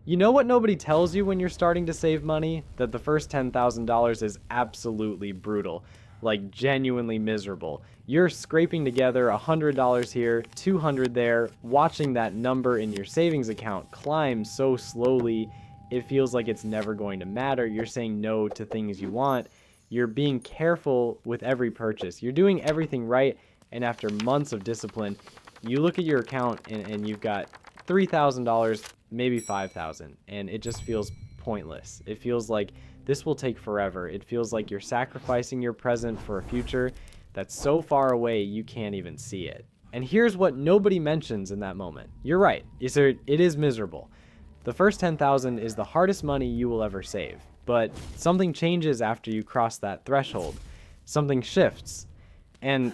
You know what nobody tells you when you're starting to save money? That the first $10,000 is absolutely brutal, like genuinely miserable. You're scraping together $100 here, $200 there, watching that number in your savings account climb so slowly, it feels like it's never going to matter. You're saying no to things you want. You're being careful with every purchase. You're doing everything right, and after months of discipline, you look at your account and you've got $3,000, maybe $5,000, and it just feels pointless. It feels like this will take forever. It feels like you're sacrificing your present for a future that's so far away you can't even see it. And here's what nobody mentions in that moment. You're right, it is miserable. The first $10,000 is the hardest money you will ever save, but something changes after you cross that threshold. Something shifts, and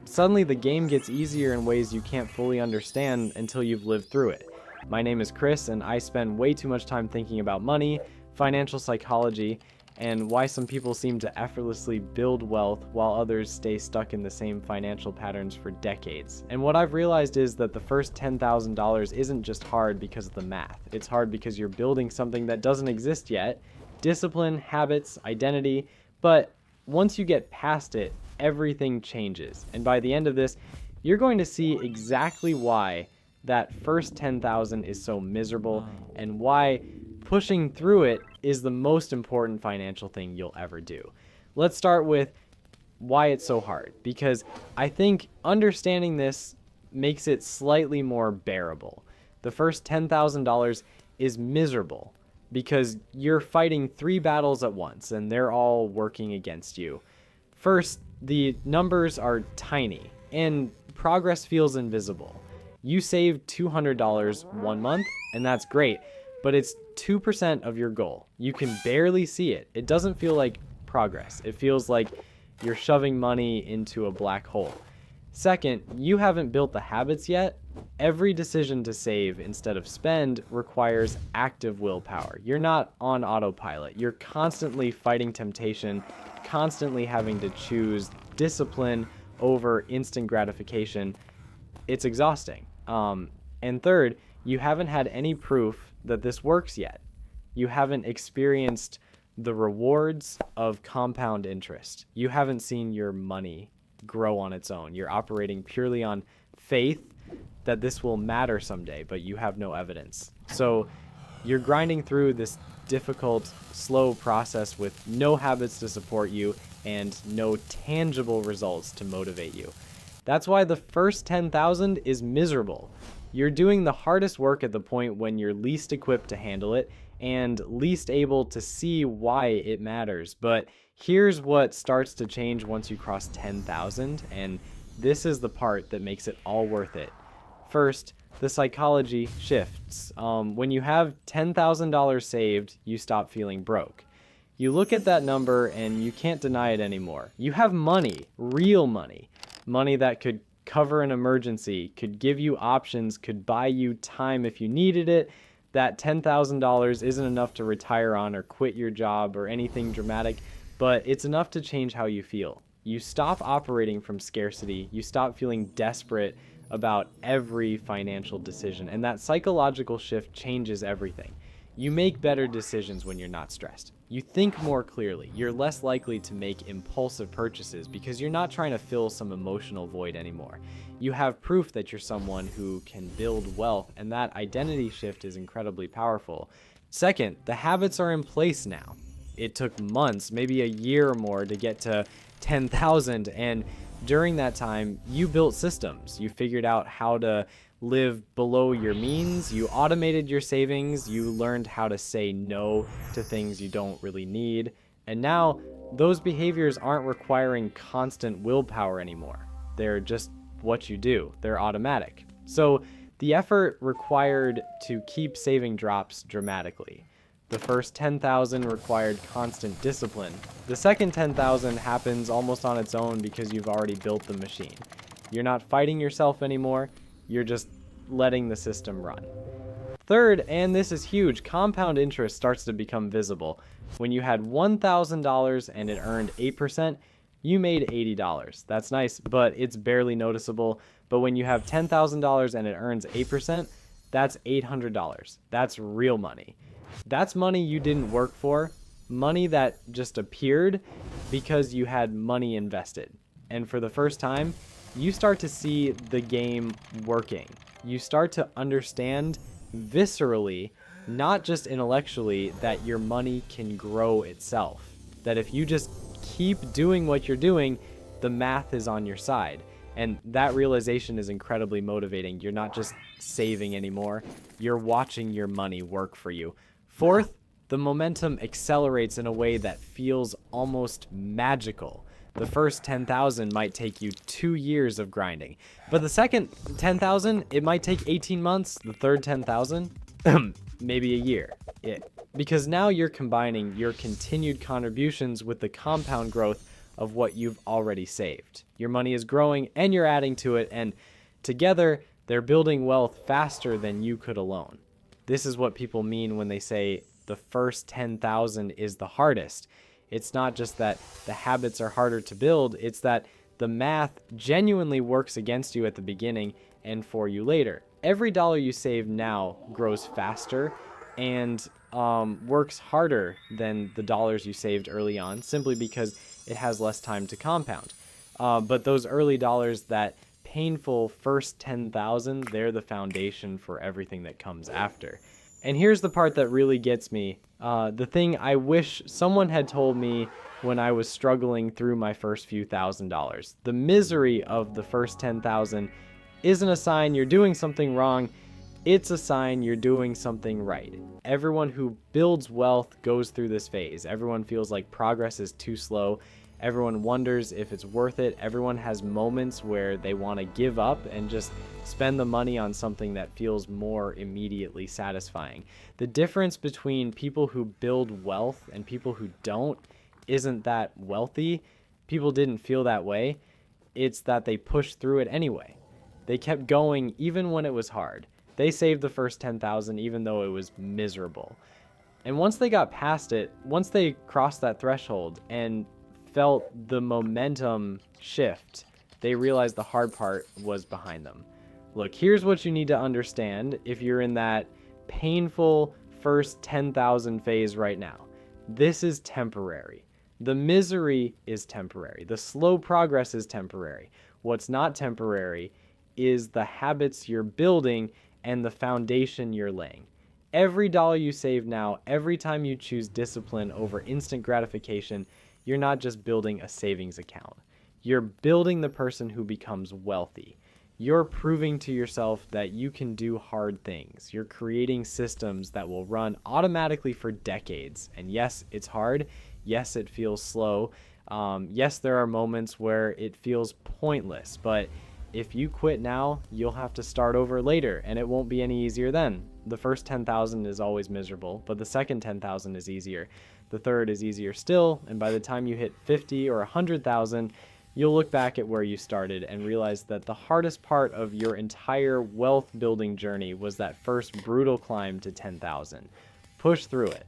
suddenly the game gets easier in ways you can't fully understand until you've lived through it. My name is Chris, and I spend way too much time thinking about money, financial psychology, and why some people seem to effortlessly build wealth while others stay stuck in the same financial patterns for decades. And what I've realized is that the first $10,000 isn't just hard because of the math. It's hard because you're building something that doesn't exist yet: discipline, habits, identity. But once you get past it, everything changes. And by the end of this, you're going to see exactly why that first 10,000 is so miserable and why pushing through it is the most important financial thing you'll ever do. Let's start with why it's so hard, because I think understanding this makes it slightly more bearable. The first $10,000 is miserable because you're fighting 3 battles at once and they're all working against you. First, the numbers are tiny and progress feels invisible. You saved $200 one month, and that's great, but it's 2% of your goal. You can barely see it. It doesn't feel like progress. It feels like you're shoving money into a black hole. Second, you haven't built the habits yet. Every decision to save instead of spend requires active willpower. You're not on autopilot. You're constantly fighting temptation, constantly having to choose discipline over instant gratification. It's exhausting. And third, you haven't had any proof that this works yet. You haven't experienced the rewards of compound interest. You haven't seen your money grow on its own. You're operating purely on faith that this will matter someday, but you have no evidence. So you're grinding through this difficult, slow process with no habits to support you and no tangible results to motivate you. That's why the first 10,000 is miserable. You're doing the hardest work at the point when you're least equipped to handle it and least able to see why it matters. But here's what starts to change once you cross 10,000, and this is the part that makes it all worth it. First, the psychology shifts. When you have $10,000 saved, you stop feeling broke. You look at that number and you can't deny it anymore. You have money, real money. Money that could cover an emergency, could give you options, could buy you time if you needed it. That $10,000 isn't enough to retire on or quit your job or anything dramatic, but it's enough to change how you feel. You stop operating from scarcity. You stop feeling desperate about every financial decision, and that psychological shift changes everything. You make better decisions when you're not stressed. You think more clearly. You're less likely to make impulsive purchases because you're not trying to fill some emotional void anymore. You have proof that you're someone who can build wealth, and that identity shift is incredibly powerful. Second, the habits are in place now. It took months, maybe a year or more, to get to 10,000, and during that time, you built systems. You figured out how to live below your means. You automated your savings. You learned how to say no to things you don't really need. And now those behaviors aren't requiring constant willpower anymore. They're just what you do. They're automatic. So the effort required to keep saving drops dramatically. The first 10,000 required constant discipline. The second 10,000 happens almost on its own because you've already built the machine. You're not fighting yourself anymore. You're just letting the system run. Third, and this is huge, compound interest starts to become visible. When you had $1,000 and it earned 8%, you made $80. That's nice, but it's barely noticeable. But when you have $10,000 and it earns 8%, That's $800. That's real money. That's money you didn't work for, money that just appeared because you had money invested. And for the first time, you start to see the game working. You start to understand viscerally, not just intellectually, that your money can grow itself. That if you just keep doing what you're doing, the math is on your side. And that realization is incredibly motivating. You're not just saving anymore. You're watching your money work for you. Fourth, the momentum accelerates in a way that feels almost magical. The first 10,000 might take you 2 years of grinding, but the second 10,000, it might take 18 months. The third 10,000, maybe a year. Because now you're combining your continued contributions with the compound growth of what you've already saved. Your money is growing and you're adding to it, and together they're building wealth faster than you could alone. This is what people mean when they say the first 10,000 is the hardest. It's not just that the habits are harder to build, it's that the math genuinely works against you at the beginning and for you later. Every dollar you save now grows faster and works harder than the dollars you saved early on, simply because it has less time to compound. But those early dollars, that painful first 10,000, they're the foundation for everything that comes after. And here's the part that really gets me. The thing I wish someone had told me when I was struggling through my first few $1,000s. The misery of the first 10,000 isn't a sign you're doing something wrong. It's a sign you're doing something right. Everyone who builds wealth goes through this phase. Everyone feels like progress is too slow. Everyone wonders if it's worth it. Everyone has moments where they want to give up and just spend the money on something that feels more immediately satisfying. The difference between people who build wealth and people who don't isn't that wealthy. People didn't feel that way. It's that they pushed through it anyway. They kept going even when it was hard. They saved the first 10,000 even though it was miserable. And once they got past it, once they crossed that threshold and felt the momentum shift, they realized the hard part was behind them. Look, here's what you need to understand if you're in that painful first 10,000 phase right now. This is temporary. The misery is temporary. The slow progress is temporary. What's not temporary is the habits you're building and the foundation you're laying. Every dollar you save now, every time you choose discipline over instant gratification, you're not just building a savings account. You're building the person who becomes wealthy. You're proving to yourself that you can do hard things. You're creating systems that will run automatically for decades. And yes, it's hard. Yes, it feels slow. Yes, there are moments where it feels pointless, but if you quit now, you'll have to start over later, and it won't be any easier then. The first 10,000 is always miserable, but the second 10,000 is easier. The third is easier still, and by the time you hit 50 or 100,000, you'll look back at where you started and realize that the hardest part of your entire wealth building journey was that first brutal climb to 10,000. Push through it.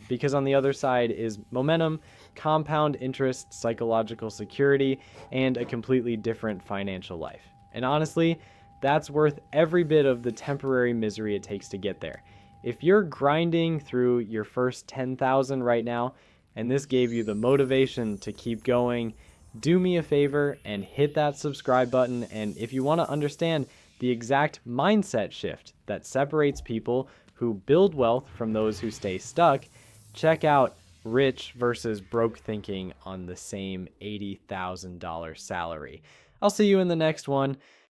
Because on the other side is momentum, compound interest, psychological security, and a completely different financial life. And honestly, that's worth every bit of the temporary misery it takes to get there. If you're grinding through your first 10,000 right now, and this gave you the motivation to keep going, do me a favor and hit that subscribe button. And if you want to understand the exact mindset shift that separates people who build wealth from those who stay stuck, check out Rich versus Broke Thinking on the same $80,000 salary. I'll see you in the next one.